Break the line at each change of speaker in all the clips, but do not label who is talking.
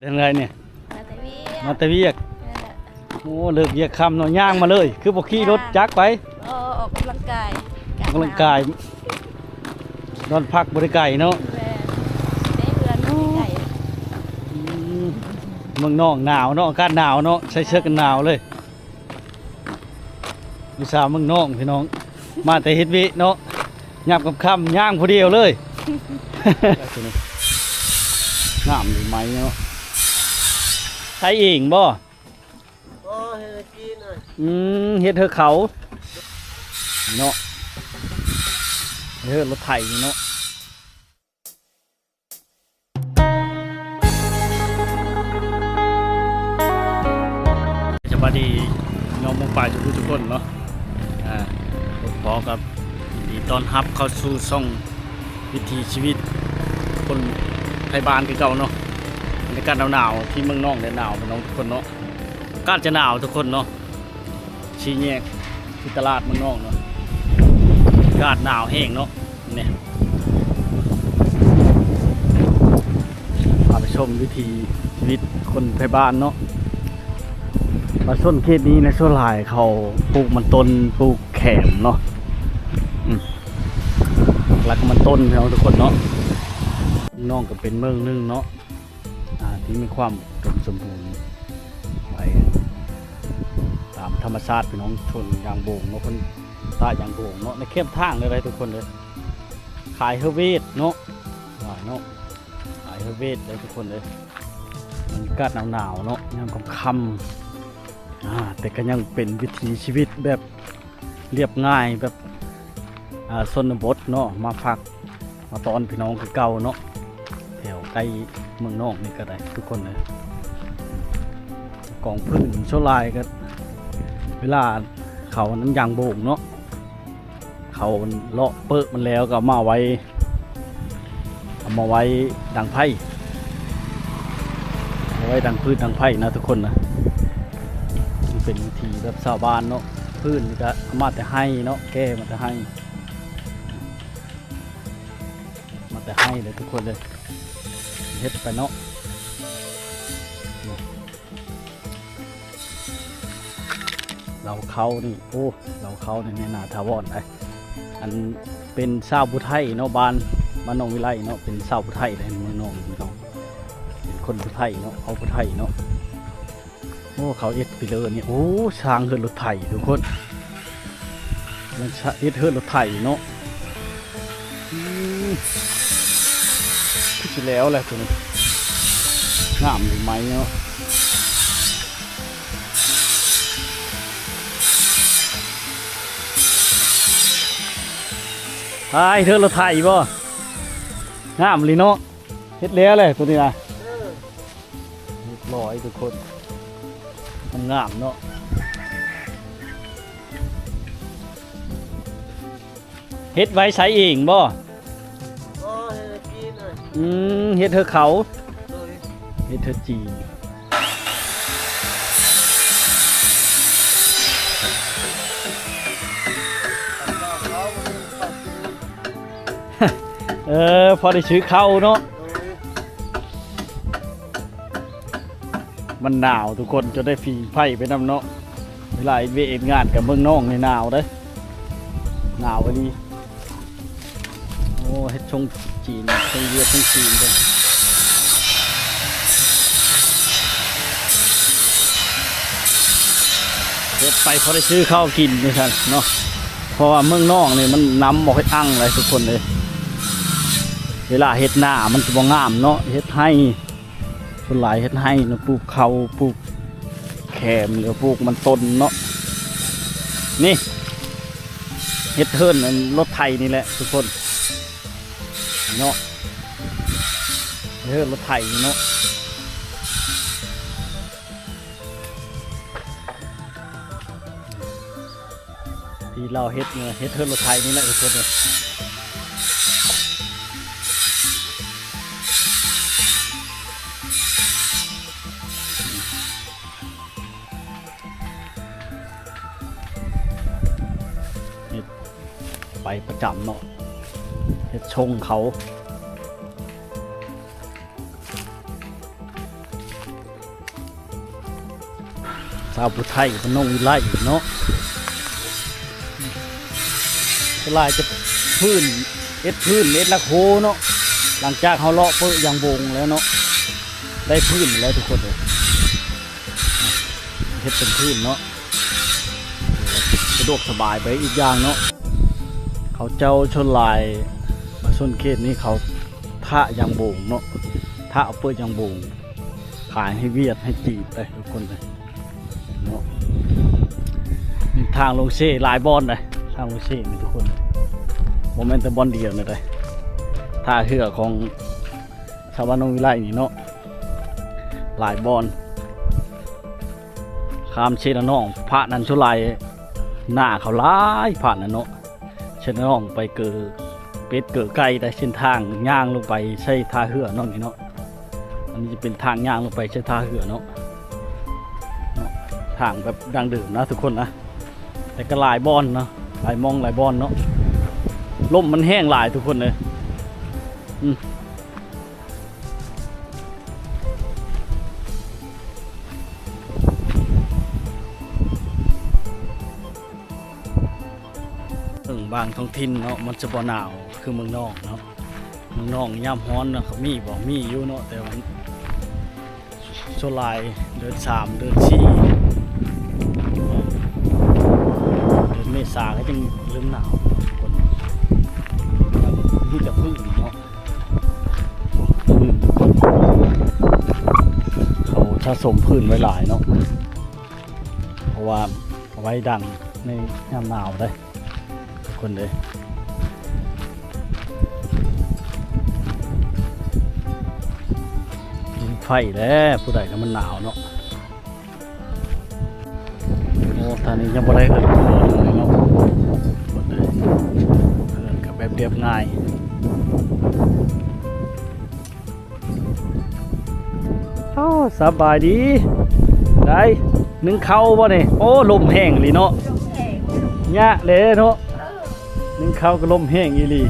เป็นไงเนี่ย
มาแต่เวียก
มาแต่เวียกโอ้เลิกเวียกค่ำเนาะย่างมาเลยคือบ่ขี่รถจักรไป
ออกกำลังกาย
ออกกำลังกายนอนพักบ่ได้ไกลเนาะ
แม่ได้เรือนไม่ไก่
เมืองนอกหนาวเนาะอากาศหนาวเนาะใส่เสื้อกันหนาวเลยวิชาเมืองนอกพี่น้องมาแต่เฮ็ดวิเนาะยามกับค่ำย่างผู้เดียวเลย น้ำหรือไม้เนาะใช้เองบ่
เฮ็ดกินหน่อย
เฮ็ดเธอเขาเนาะเฮ็ดรถไถเนาะสวัสดีน้องมงปลายทุกคนเนาะพอกับดีต้อนรับเข้าสู่ช่องวิถีชีวิตคนไทยบ้านคือเก่าเนาะในการหนาวที่เมืองนอกเนี่ยหนาวน้องทุกคนเนาะอากาศจะหนาวทุกคนเนาะชี้แยกที่ตลาดเมืองนอกเนาะอากาศหนาวแห้งเนาะเนี่ยพาไปชมวิถีชีวิตคนไทยบ้านเนาะมาส้นเขตนี้ในส่วนหลายเขาปลูกมันต้นปลูกแขมเนาะหลักมันต้นเราทุกคนเนาะน้องก็เป็นเมืองนึงเนาะที่มีความอุดมสมบูรณ์ไปตามธรรมชาติพี่น้องชนยางโบงเนาะคนใต้ยางโบงเนาะในเข้มทางเลยทุกคนเลยขายเฮอร์เวทเนาะเนาะขายเฮอร์เวทเลยทุกคนเลยมันอากาศหนาวๆเนาะยังค่ำแต่ก็ยังเป็นวิถีชีวิตแบบเรียบง่ายแบบชนบทเนาะมาพักมาตอนพี่น้องคือเก่าเนาะแถวใกล้เมืองนอกนี่ก็ได้ทุกคนเลยกองพื้นโชลายก็เวลาเขานั้นยางโบกเนาะเขาเลาะเปิดมันแล้วก็เอามาไว้ดังไพ่เอาไว้ดังพื้นดังไพ่นะทุกคนนะมันเป็นวิธีแบบชาวบ้านเนาะพื้นก็มาแต่ให้เนาะแก้มาแต่ให้เลยทุกคนเลยเฮ็ดไปเนาะเราเขานี่โอ้เราเขานี่ในนาทาวอนไออันเป็นชาวผู้ไทยเนาะบ้านนองวิไลเนาะเป็นชาวผู้ไทยเลยเมืองนองพี่น้องเป็นคนผู้ไทยเนาะเขาผู้ไทยเนาะโอ้เขาเอ็ดไปเลยนี่โอ้ช้างเฮือนรถไถทุกคนมันเอ็ดเฮือนรถไถเนาะคิดแล้วแหละตัวนี้งามหรือไม่เนาะไอ้เธอเราไทยบ่งามเลยเนาะเฮ็ดแล้วเลยตัวนี้นะเรียบร้อยทุกคนมันงามเนาะเฮ็ดไว้ใช้เองบ่เฮ็ดเธอเขาเฮ็ดเธอจีนพอได้ซื้อเข้าเนาะมันหนาวทุกคนจะได้ฟีไพ่ไปนำเนาะเวลาเวทงานกับเมืองนอกในหนาวเด้หนาวไปดีโอ้เฮ็ดชงจีนชงเวียดชงจีนเลยเฮ็ดไปพอได้ซื้อข้าวกินนี่ท่านเนาะเพราะว่าเมืองนอกนี่มันน้ำบอกให้อั้งเลยทุกคนเลยเวลาเฮ็ดหน้ามันจะบ่งามเนาะเฮ็ดให้ส่วนหลายเฮ็ดให้เนาะปลูกเขาปลูกแขมหรือปลูกมันต้นเนาะนี่เฮ็ดเทิร์นรถไถนี่แหละทุกคนเนาะรถไถเนาะที่เราเฮ็ดเนี่ยเฮ็ดเทิร์นรถไถนี่แหละทุกคนเลยไปประจำเนาะเฮ็ดชงเขา สาวผู้ไทยมันน้องวิไลเนาะลายจะพื้นเอ็ดละโคเนาะหลังจากเขาเลาะเปิ้ยางบงแล้วเนาะได้พื้นแล้วทุกคนเลยเฮ็ดเป็นพื้นเนาะสะดวกสบายไปอีกอย่างเนาะเขาเจ้าชนลายมาชนเขตนี้เขาท่ายางบงเนาะท่าเอาเปิ้ยางบงขายให้เวียดให้จีบเลยทุกคนเลยเนาะมีทางลงเช่หลายบอลเลยทางลงเช่มีทุกคนโมเมนต์แต่บอลเดียวเลยท่าเรือของชาวบ้านนงวิไลนี่เนาะหลายบอลข้ามเชนน้องพระนันชุไลหน้าเขาล้ายผ่านนะเนาะเชนน้องไปเกิดเป็ดเกิดไก่ได้เส้นทางย่างลงไปใช้ท่าเรือน้องนี่เนาะอันนี้จะเป็นทางย่างลงไปใช้ท่าเรือเนาะทางแบบดังเดิมนะทุกคนนะแต่ก็หลายบอลเนาะหลายมองหลายบอลเนาะลมมันแห้งหลายทุกคนเลยบางท้องถิ่นเนาะมันจะบ่หนาวคือเมืองนอกเนาะเมืองนอกย่ำฮ้อนนะเขามีบอกมีอยู่เนาะแต่ว่าโซลายเดือน3เดือน4เดือนเมษาก็ยังเริ่มหนาวคนที่จะพึ่งเนาะเขาสะสมพื้นไว้หลายเนาะเพราะว่าเอาไว้ดังในยามหนาวได้คนเลยไฟแล้วผู้ใดก็มันหนาวเนาะโอ้ท่านี้ยังบ่ได้เอิ้นเลยเนาะคนเลยเอิ้นกับแบบเรียบง่ายโอ้สบายดีได้นึ่งข้าวบ่นี่โอ้ลมแห้งเลยเนาะยะเลยเนาะนึ่งข้าวก็ลมแห้งอีหลี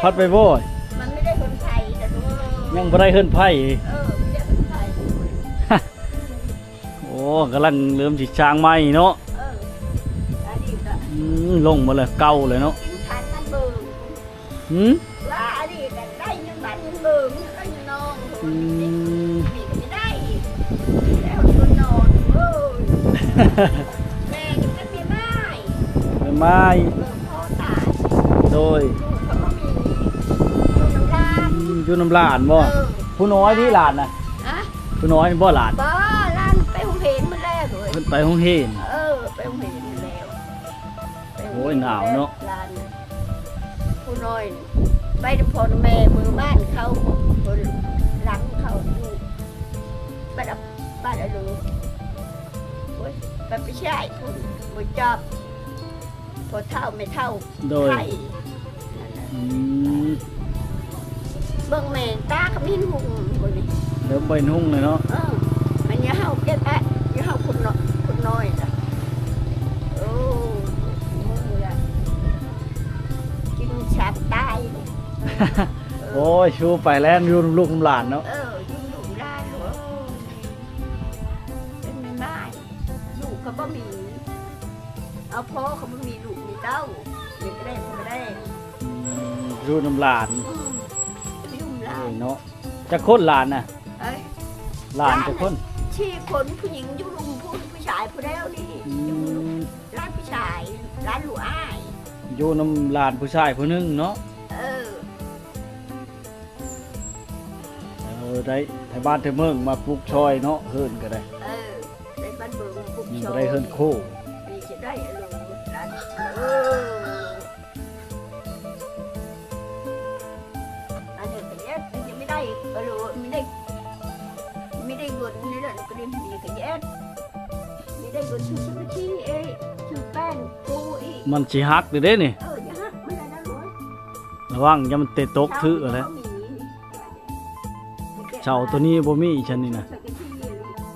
พัดไปบ่อย
มันไม่ได้คนไทยแต่ว่า
ยังบ่ได้เฮิรนไผ่
ไม่ได้คนไทย
โอ้กำลังเริ่มสิช้างใหม่เนาะ
อดีตอะ
ลงมาเลยเก่าเลยเนาะ
ทานน้ำเบิ่งว่าอดีตได้ยังบ้านยังเบิ่งได้ยังนอนนี่ก็ไม่ได้แล้วคนนอนแม่ก็ไม่ได้
ไม่
พ่อตาย
โดยอยู่น้ำหลานบ่ผู้น้อยที่หลานนะผู้น้อยบ่หลาน
บ่หลานไปโรงเรียนมาแล้วเลย
ไปโรงเรียน
ไปโรงเรียนมาแล้ว
โอ้ยหนาวเนาะ
หลานผู้น้อยไปพ่อแม่มือบ้านเขาหลังเขาอยู่บ้านอะไรไปไม่ใช่คุณบ่จอบพอเท่าไม่เท่าไทยเบิ่งแมงตาเขาไม่หินหุ่งคนนี้
เริ่มใบนุ่งเลยเนาะ
มันยังเห่าเก็บแอะยังเห่าคุณน้อยนะโอ้มึงละกินชาตาย
โอ้ยชูไปแล้วยูลูกหลานเนาะ
ยุ่งลูกหลานหรอเป็นไม่ได้ลูกเขาก็มีเอาพ่อเขาไม่มีลูกมีเต้าเด็กก็ได้พ่อก็ได้
ยูน้ำหลานเนาะจะค้นหลานน่ะหลานจะค้น
ที่คนผู้หญิงยุ่งผู้ชายผู้แล้วนี่ร้านผู้ชายร้านลูกอ้าย
อยู่น้ำหลานผู้ชายผู้นึงเนาะได้ไทยบ้านไทยเมืองมาปลูกชอยเนาะเฮิร์นก็ได้
ได้บ้านเมืองปลูกชอย
ได้เฮิร์นโค้
มีจะได้ลงร้านอันนี้ก็แย่ยังไม่ได้ไม่ได้เงินนี่แหละก็ได้มีก็แย่ไม่ได้เงินชื่อที่ชื่อแป้งกูอีก
มันสิฮักเด้นี่
อย่าฮักไม่ได้นะร้อย
ระวังอย่ามันเตะตกถืออะไรเจ้าตัวนี้บ่มีฉันนี่นะ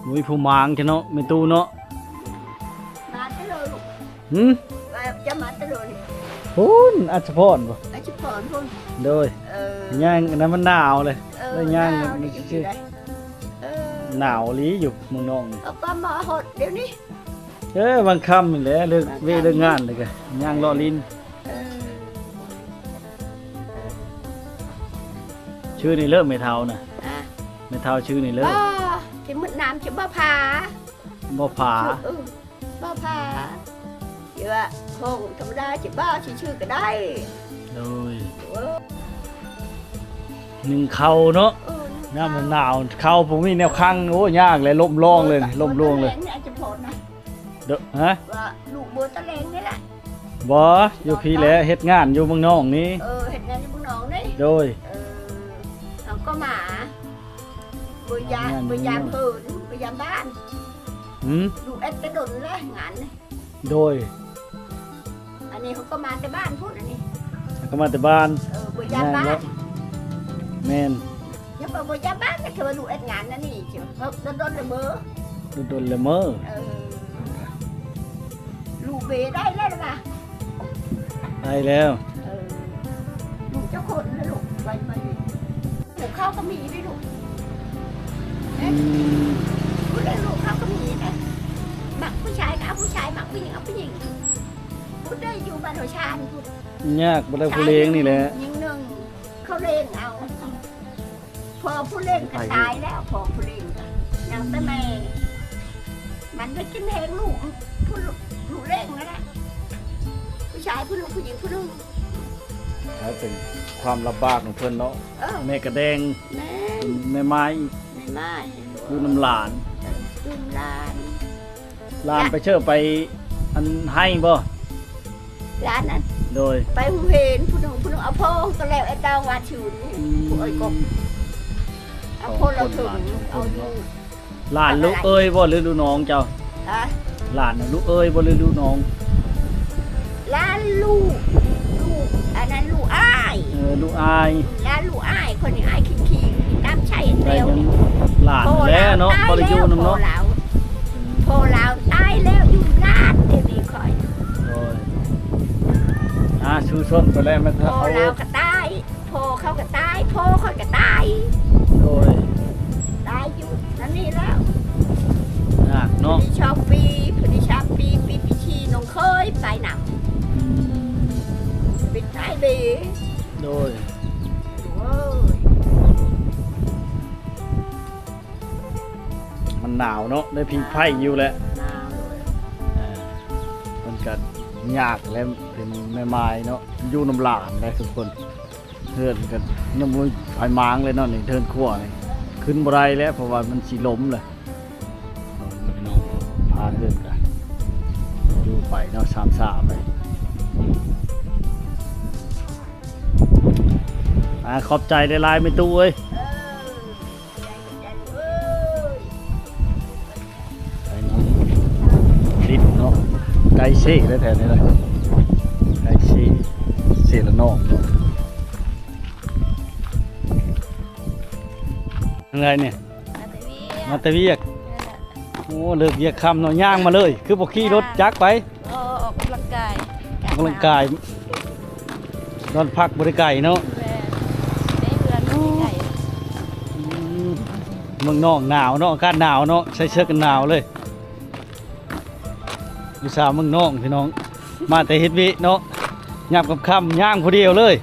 มุ้ยผู้มางฉันเนาะไม่ตู้เนาะ
มาตลอดจะมาตลอด
พุ่นอัจฉพรบ่
อัจฉพรพุ่น
โดยย่างนั้นมันหนาวเลยได้ย่างมันชื่อ หนาวลีอยู่เมืองนอกนี่
เอาก็มาหดเดี๋ยวนี้
บางค่ำนี่แหละเลิกเวยเลิกงานเลยก็ย่างรอลิ้น
เออ
ชื่อนี่เลิกไม่เท่านะ
อ่ะ
ไม่เท่าชื่อนี่เลิก
ที่มืดน้ำจะบ่ผา
บ่ผา
บ่ผาเดี๋ยวอะห้องธรรมดาจะบ้าชื่อก็ได้
โดย
เออ
หนึ่งเข้าเนาะ
เออ
น้ำมันหนาวเข้าผมมีแนวคังโอ้ยากเลยล่มร่องเลยล่มร่วงเลย
อาจจะพอนะ
เด้อฮะ
ว่าลูกบัวตะเลงนี่แหละ
บ่อยู่พี่แหล้วเฮ็ดงานอยู่เมืองนอกนี้
เห็นงานที่มึงน้องนี่
โดย
เขาก็หมาบยามเหินบยามบ้าน
หืม
ดูเอ็ดกระดุนเลยงานนี่
โดย
อันนี้เขาก็มาแต่บ้านพูดอันนี้
ก็มาแต่บ้าน
บยามบ้าน
แม่น
อย่าบอกบยามบ้านก็คือว่าดูเอ็ดงานนั่นนี่เชียวเขาโดนเลยเบอร์
โดนละเมอ
ลูกเบได้แล้วหรือเปล่า
ได้แล้ว
ลูกเจ้าคนนะลูกไปลูกข้าวก็มีด้วยลูก
อืม
พูดเลยลูกข้าวก็มีนะหมักผู้ชายก็เอาผู้ชายหมักผู้หญิงเอาผู้หญิงพูดได้อยู่บ้านหัวชานพูด
ยากบ่ได้ผู้เลี้ยงนี่แหละ
ยิงหนึ่งเขาเล่นเอา พอผู้เล่นก็ตายแล้วพอผู้เล่นก็ยังแต่แม่มันก็กินแหงลูกผู้เล่นนั่นแหละผู้ชายผู้ลูกผู้หญิงผู้นึง
ถ้าเป็นความลำบากของเพิ่นเนาะ แม่กระแดง
แม่
แม่ไม้
ไม่ไม่
อยู่น้ำหลาน
ดุมลาน
หลานไปเชื่อไปอันให้บ่
ร้านนั้น
โดย
ไปหูเห็นผู้หนึ่งเอาพ่อก็แล้วไอ้ดาววาชื่นผู้ไอ้กบเอาพ่อเราถึงเอาอยู่
หลานลูกเอ้ยบ่หรือลูกน้องเจ้า
อะ
หลานน่ะลูกเอ้ยบ่หรือลูกน้อง
ร้านลูกอันนั้นลูกอ้าย
ลูกอาย
ร้านลูกอ้ายคนนี้อ้ายขี้น้ำใช้
ได้
เร็ว
ยังหลานแล้วเนาะบ่ได้อยู่นำเนาะ
พ่อเราตายแล้วอยู่ร้านเดี๋ยวนี้คอย
โดยชูชนไปแล้วแม่
พ่อ
เอา
เราก็ตายพ่อเขาก็ตายพ่อเขาก็ตาย
โดย
ตายอยู่นั่นนี่แล้ว
ยากเนาะ
พอดีชอบปีปีชีน้องเคยไปหนักปิดท้ายบี
โดย
โอ้ย
มันหนาวเนาะได้พิงไพ่อยู่แหละ
หนาวเลย
มันก็ยากแล้วเป็นแม่ไม้เนาะอยู่น้ำหลานได้ทุกคนเทือนกันยังบ่ไฟมางเลยเนาะนี่เทินขั้วนี่ขึ้นบ่ได้แล้วเพราะว่ามันสิล้มเลยพี่น้องพาเทือนกันอยู่ไปเนาะ3-3ไปขอบใจได้ลายไม่ตู้เอ้ย
ใจเอ้ย
ไปน้องดิดเนาะไก่เซ่ได้แถวนี้เลยไก่เซ่เซ่ละนอกอะไรเนี่ยมาแต่เวียกโอ้เลิกเวียกคำเนาะย่างมาเลย คือบอกขี่รถจักรไป
ออกกำลังกาย
ออกกำลังกายนอนพักบริไก่เนาะ
ได้เรือนไก่
เมืองนอกหนาวเนาะอากาศหนาวเนาะใส่เสื้อกันหนาวเลยลูกสาวเมืองนอกพี่น้อง มาแต่เฮ็ดวิเนาะยามกับค่ำย่างผู้เดียวเลย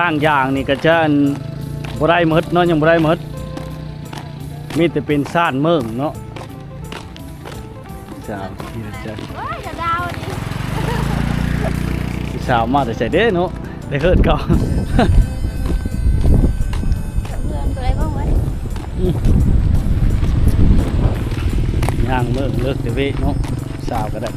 ทางอย่างนี่ก็จะบ่ได้หมดเนาะยังบ่ได้หมดมีแต่เป็นซ่านเมืองเนาะสาวที่จะ
ว้ายจะดาวนี่
สาวมาแต่ใส่เด้เนาะได้เฮิดก่อน
เพื่อนตัวอะไรบ้างวะ
ย่างเมืองเลิกเดเวเนาะสาวก็ได้